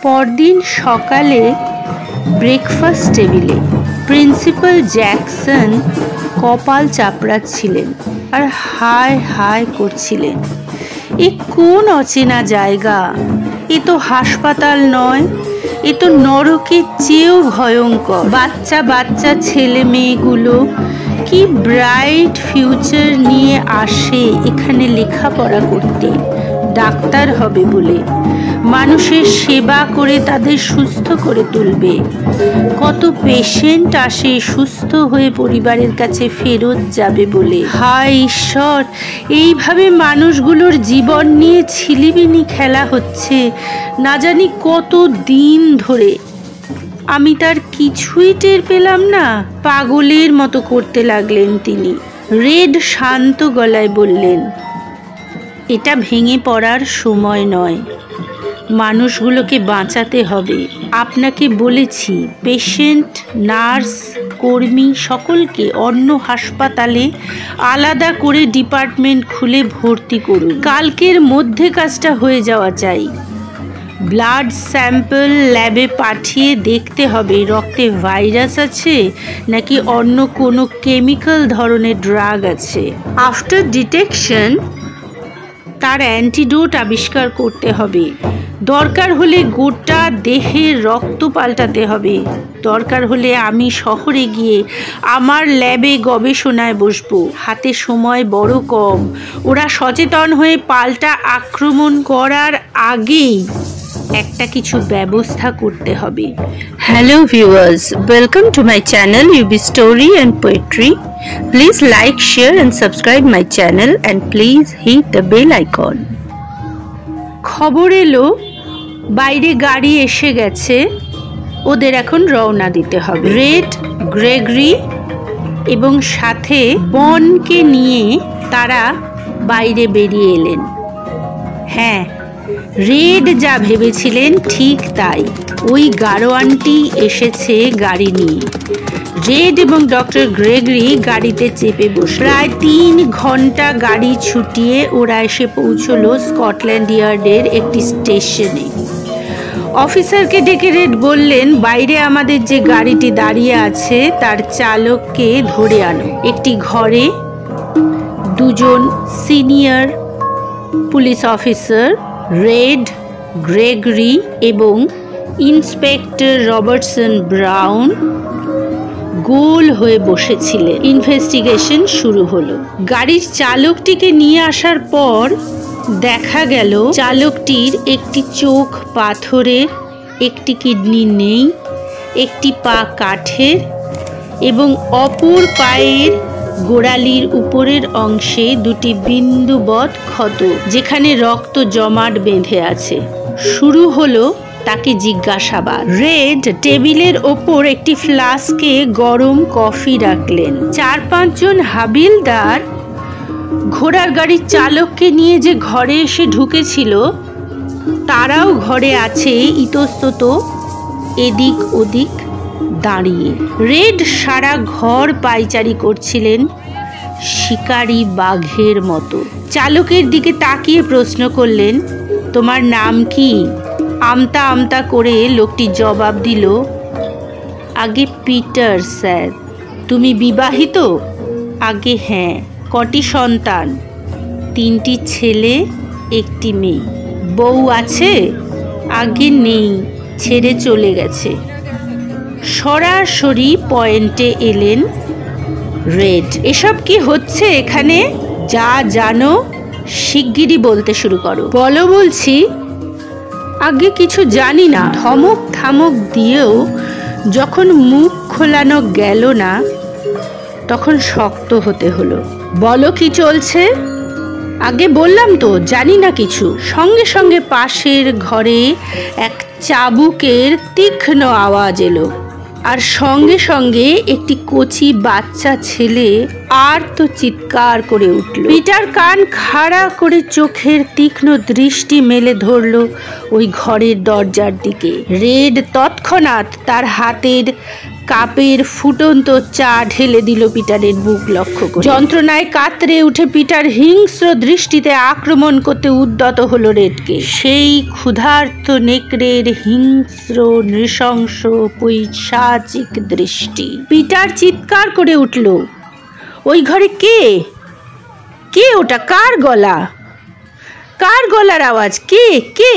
পরদিন সকালে ব্রেকফাস্ট টেবিলে প্রিন্সিপাল জ্যাকসন কপাল চাপড়াচ্ছিলেন আর হায় হায় করছিলেন। এ কোন অচেনা জায়গা! এ তো হাসপাতাল নয়, এ তো নরকের চেয়েও ভয়ঙ্কর। বাচ্চা বাচ্চা ছেলে মেয়েগুলো কি ব্রাইট ফিউচার নিয়ে আসে এখানে লেখাপড়া করতে, ডাক্তার হবে বলে, মানুষের সেবা করে তাদের সুস্থ করে তুলবে। কত পেশেন্ট আসে সুস্থ হয়ে পরিবারের কাছে ফেরত যাবে বলে। হায় ঈশ্বর, এইভাবে মানুষগুলোর জীবন নিয়ে ছিলিবিনি খেলা হচ্ছে না জানি কত দিন ধরে। আমি তার কিছুই টের পেলাম না। পাগলের মতো করতে লাগলেন তিনি। রেড শান্ত গলায় বললেন, এটা ভেঙে পড়ার সময় নয়, মানুষগুলোকে বাঁচাতে হবে। আপনাকে বলেছি পেশেন্ট, নার্স, কর্মী সকলকে অন্য হাসপাতালে আলাদা করে ডিপার্টমেন্ট খুলে ভর্তি করুন। কালকের মধ্যে কাজটা হয়ে যাওয়া চাই। ব্লাড স্যাম্পল ল্যাবে পাঠিয়ে দেখতে হবে রক্তে ভাইরাস আছে নাকি অন্য কোনো কেমিক্যাল ধরনের ড্রাগ আছে। আফটার ডিটেকশন তার অ্যান্টিডোট আবিষ্কার করতে হবে। দরকার হলে গোটা দেহের রক্ত পাল্টাতে হবে। দরকার হলে আমি শহরে গিয়ে আমার ল্যাবে গবেষণায় বসবো। হাতে সময় বড় কম। ওরা সচেতন হয়ে পাল্টা আক্রমণ করার আগেই একটা কিছু ব্যবস্থা করতে হবে। Hello viewers, welcome to my channel UB story and poetry. Please like, share and subscribe my channel and please hit the bell icon. খবর এলো বাইরে গাড়ি এসে গেছে, ওদের এখন রওনা দিতে হবে। রেড, গ্রেগরি এবং সাথে বনকে নিয়ে তারা বাইরে বেরিয়ে এলেন। হ্যাঁ, রেড যা ভেবেছিলেন ঠিক তাই। ওই গাড়োয়ানটি এসেছে গাড়ি নিয়ে। রেড এবং ডক্টর গ্রেগরি গাড়িতে চেপে বসে প্রায় 3 ঘন্টা গাড়ি ছুটিয়ে ওরা এসে পৌঁছলো স্কটল্যান্ড ইয়ার্ডের একটি স্টেশনে। অফিসারকে ডেকে রেড বললেন, বাইরে আমাদের যে গাড়িটি দাঁড়িয়ে আছে তার চালককে ধরে আনো। একটি ঘরে 2জন senior police officer Reid, Gregory এবং ইন্সপেক্টর রবার্টসন ব্রাউন গোল হয়ে বসেছিলেন। ইনভেস্টিগেশন শুরু হলো। গাড়ির চালকটিকে নিয়ে আসার পর দেখা গেল চালকটির একটি চোখ পাথরের, একটি কিডনি নেই, একটি পা কাঠের এবং অপর পায়ের গোড়ালির উপরের অংশে 2টি বিন্দুবৎ ক্ষত, যেখানে রক্ত জমাট বেঁধে আছে। শুরু হলো তাকে জিজ্ঞাসাবাদ। রেড টেবিলের ওপর একটি ফ্লাস্কে গরম কফি রাখলেন। 4-5 জন হাবিলদার ঘোড়ার গাড়ির চালককে নিয়ে যে ঘরে এসে ঢুকেছিল তারাও ঘরে আছে ইতস্তত এদিক ওদিক দাঁড়িয়ে। রেড সারা ঘর পায়চারি করছিলেন শিকারী বাঘের মতো। চালকের দিকে তাকিয়ে প্রশ্ন করলেন, তোমার নাম কি? আমতা আমতা করে লোকটি জবাব দিল, আগে পিটার স্যার। তুমি বিবাহিত? আগে হ্যাঁ। কটি সন্তান? 3টি ছেলে, 1টি মেয়ে। বউ আছে? আগে নেই, ছেড়ে চলে গেছে। সরাসরি পয়েন্টে এলেন রেড। এসব কি হচ্ছে এখানে? যা জানো শিগগিরই বলতে শুরু করো। বলো বলছি। আগে কিছু জানি না। ধমক থামক দিয়েও যখন মুখ খোলানো গেল না তখন শক্ত হতে হলো। বলো কি চলছে? আগে বললাম তো জানি না কিছু। সঙ্গে সঙ্গে পাশের ঘরে এক চাবুকের তীক্ষ্ণ আওয়াজ এলো আর সঙ্গে সঙ্গে একটি কচি বাচ্চা ছেলে আর তো চিৎকার করে উঠল। পিটার কান খাড়া করে চোখের তীক্ষ্ণ দৃষ্টি মেলে ধরল ওই ঘরের দরজার দিকে। রেড তৎক্ষণাৎ তার হাতের কাপের ফুটন্ত চা ঢেলে দিল পিটারের বুক লক্ষ্য করে। যন্ত্রণায় কাতরে উঠে পিটার হিংস্র দৃষ্টিতে আক্রমণ করতে উদ্যত হলো রেডকে। সেই ক্ষুধার্ত নেকড়ের হিংস্র নৃশংস পৈশাচিক দৃষ্টি। পিটার চিৎকার করে উঠল, ওই ঘরে কে? কে ওটা? কার গলা? কার গলার আওয়াজ? কে কে?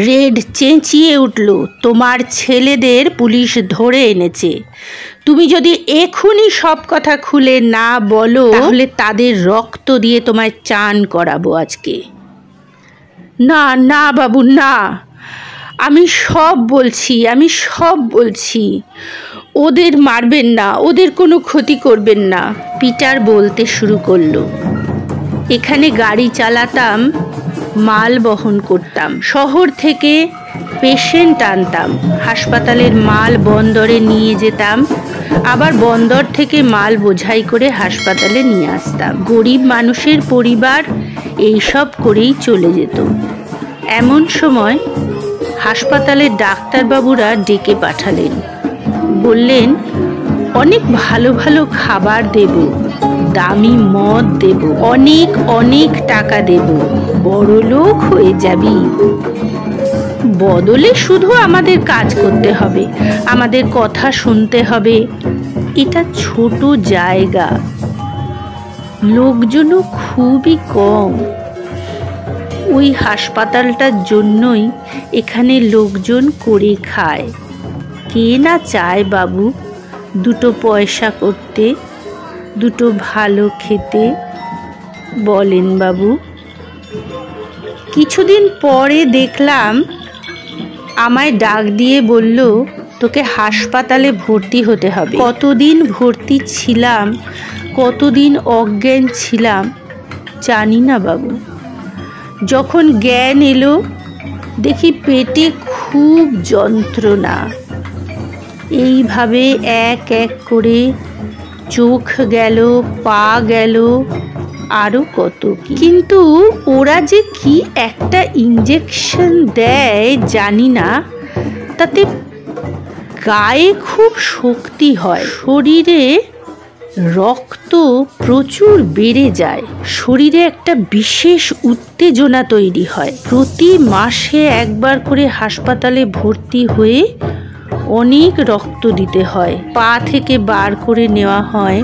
রেড চেঁচিয়ে উঠল, তোমার ছেলেদের পুলিশ ধরে এনেছে। তুমি যদি এখনই সব কথা খুলে না বলো তাহলে তাদের রক্ত দিয়ে তোমায় চান করাবো আজকে। না না বাবু না, আমি সব বলছি। ওদের মারবেন না, ওদের কোনো ক্ষতি করবেন না। পিটার বলতে শুরু করলো, এখানে গাড়ি চালাতাম, মাল বহন করতাম, শহর থেকে পেশেন্ট আনতাম, হাসপাতালের মাল বন্দরে নিয়ে যেতাম, আবার বন্দর থেকে মাল বোঝাই করে হাসপাতালে নিয়ে আসতাম। গরিব মানুষের পরিবার এইসব করেই চলে যেত। এমন সময় হাসপাতালের ডাক্তারবাবুরা ডেকে পাঠালেন। বললেন, অনেক ভালো ভালো খাবার দেব, দামি মদ দেব, অনেক অনেক টাকা দেব, বড়লোক হয়ে যাবি। বদলে শুধু আমাদের কাজ করতে হবে, আমাদের কথা শুনতে হবে। এটা ছোট জায়গা, লোকজনও খুবই কম। ওই হাসপাতালটার জন্যই এখানে লোকজন করে খায়। কে না চায় বাবু দুটো পয়সা করতে, দুটো ভালো খেতে, বলেন বাবু? কিছুদিন পরে দেখলাম আমায় ডাক দিয়ে বলল, তোকে হাসপাতালে ভর্তি হতে হবে। কতদিন ভর্তি ছিলাম, কতদিন অজ্ঞান ছিলাম জানি না বাবু। যখন জ্ঞান এলো দেখি পেটে খুব যন্ত্রণা। এইভাবে এক এক করে চোখ গেল, পা গেল, আরও কত কি। কিন্তু ওরা যে কি একটা ইঞ্জেকশন দেয় জানি না, তাতে গায়ে খুব শক্তি হয়, শরীরে রক্ত প্রচুর বেড়ে যায়, শরীরে একটা বিশেষ উত্তেজনা তৈরি হয়। প্রতি মাসে একবার করে হাসপাতালে ভর্তি হয়ে অনেক রক্ত দিতে হয়। পা থেকে বার করে নেওয়া হয়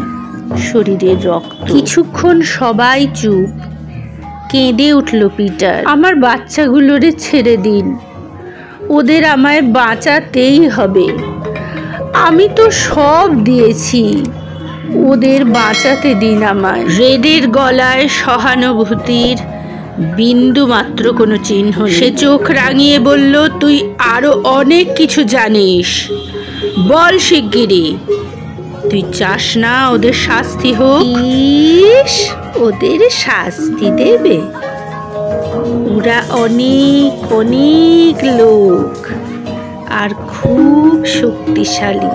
শরীরের রক্ত। কিছুক্ষণ সবাই চুপ। কেঁদে উঠল পিটার, আমার বাচ্চাগুলোরে ছেড়ে দিন, ওদের আমায় বাঁচাতেই হবে। আমি তো সব দিয়েছি, ওদের বাঁচাতে দিন আমায়। রেডের গলায় সহানুভূতির বিন্দু মাত্র কোনো চিহ্ন। সে চোখ রাঙিয়ে বলল, তুই আরো অনেক কিছু জানিস, বল শিগগিরি। তুই চাস না ওদের শাস্তি হোক? ইস, ওদের শাস্তি দেবে? ওরা অনেক অনেক লোক আর খুব শক্তিশালী।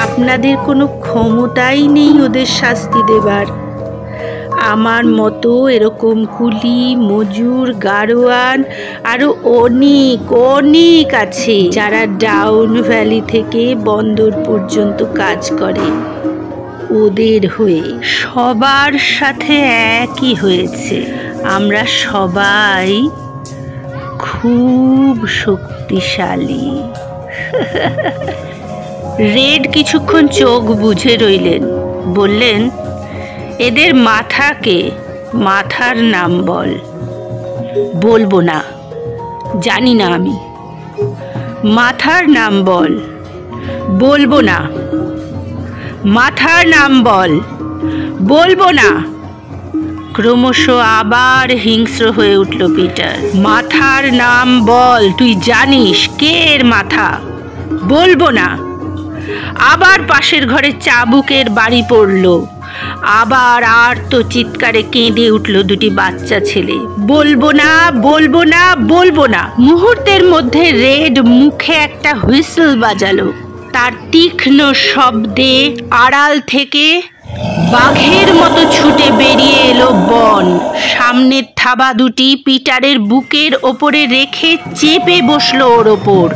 আপনাদের কোনো ক্ষমতাই নেই ওদের শাস্তি দেবার। আমার মতো এরকম কুলি, মজুর, গাড়োয়ান আরো অনেক অনেক আছে যারা ডাউন ভ্যালি থেকে বন্দর পর্যন্ত কাজ করে। ওদের হয়ে সবার সাথে একই হয়েছে, আমরা সবাই খুব শক্তিশালী। রেড কিছুক্ষণ চোখ বুজে রইলেন, বললেন, এদের মাথাকে, মাথার নাম বল। বলবো না, জানি না আমি। মাথার নাম বল। বলবো না। মাথার নাম বল। বলবো না। ক্রমশ আবার হিংস্র হয়ে উঠল পিটার। মাথার নাম বল, তুই জানিস কে এর মাথা? বলবো না। আবার পাশের ঘরে চাবুকের বাড়ি পড়ল। আবার আর্ত চিৎকারে কেঁদে উঠল দুটি বাচ্চা ছেলে। বলবো না, বলবো না, বলবো না। মুহূর্তের মধ্যে রেড মুখে একটা হুইসেল বাজালো। তার তীক্ষ্ণ শব্দে আড়াল থেকে বাঘের মতো ছুটে বেরিয়ে এলো বন। সামনের থাবা দুটি পিটারের বুকের ওপরে রেখে চেপে বসলো ওর ওপর।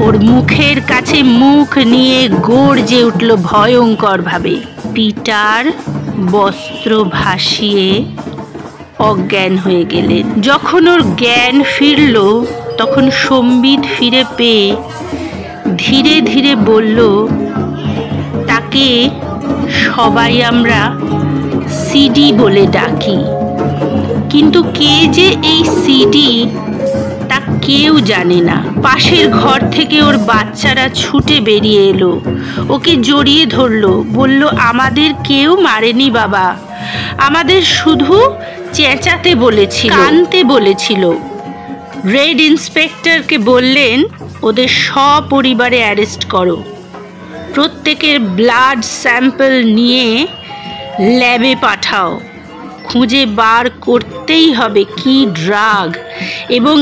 ওর মুখের কাছে মুখ নিয়ে গর্জে উঠল ভয়ঙ্কর ভাবে। পিটার বস্ত্র ভাসিয়ে অজ্ঞান হয়ে গেলেন। যখন ওর জ্ঞান ফিরল তখন সম্বিত ফিরে পেয়ে ধীরে ধীরে বলল, তাকে সবাই আমরা সিডি বলে ডাকি, কিন্তু কে যে এই সিডি তা কেউ জানে না। পাশের ঘর থেকে ওর বাচ্চারা ছুটে বেরিয়ে এলো, ওকে জড়িয়ে ধরলো, বলল, আমাদের কেউ মারেনি বাবা, আমাদের শুধু চেঁচাতে বলেছিল, কানতে বলেছিল। রেড ইন্সপেক্টরকে বললেন, ওদের সপরিবারে অ্যারেস্ট করো, প্রত্যেকের ব্লাড স্যাম্পল নিয়ে ল্যাবে পাঠাও, খুঁজে বার করতেই হবে কি ড্রাগ এবং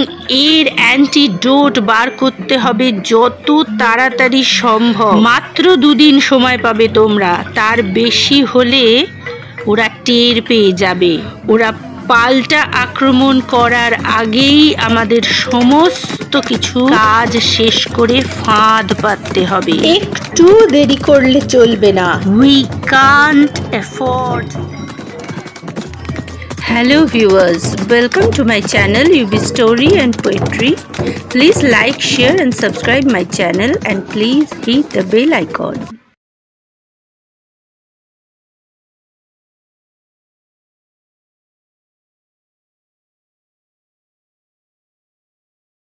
এর অ্যান্টিডোট বার করতে হবে যত তাড়াতাড়ি সম্ভব। মাত্র 2 দিন সময় পাবে তোমরা, তার বেশি হলে ওরা টের পেয়ে যাবে। ওরা পাল্টা আক্রমণ করার আগেই আমাদের সমস্ত কিছু কাজ শেষ করে ফাঁদ পাততে হবে, একটু দেরি করলে চলবে না। We can't afford. Hello viewers, welcome to my channel UB Story and Poetry. Please like, share and subscribe my channel and please hit the bell icon.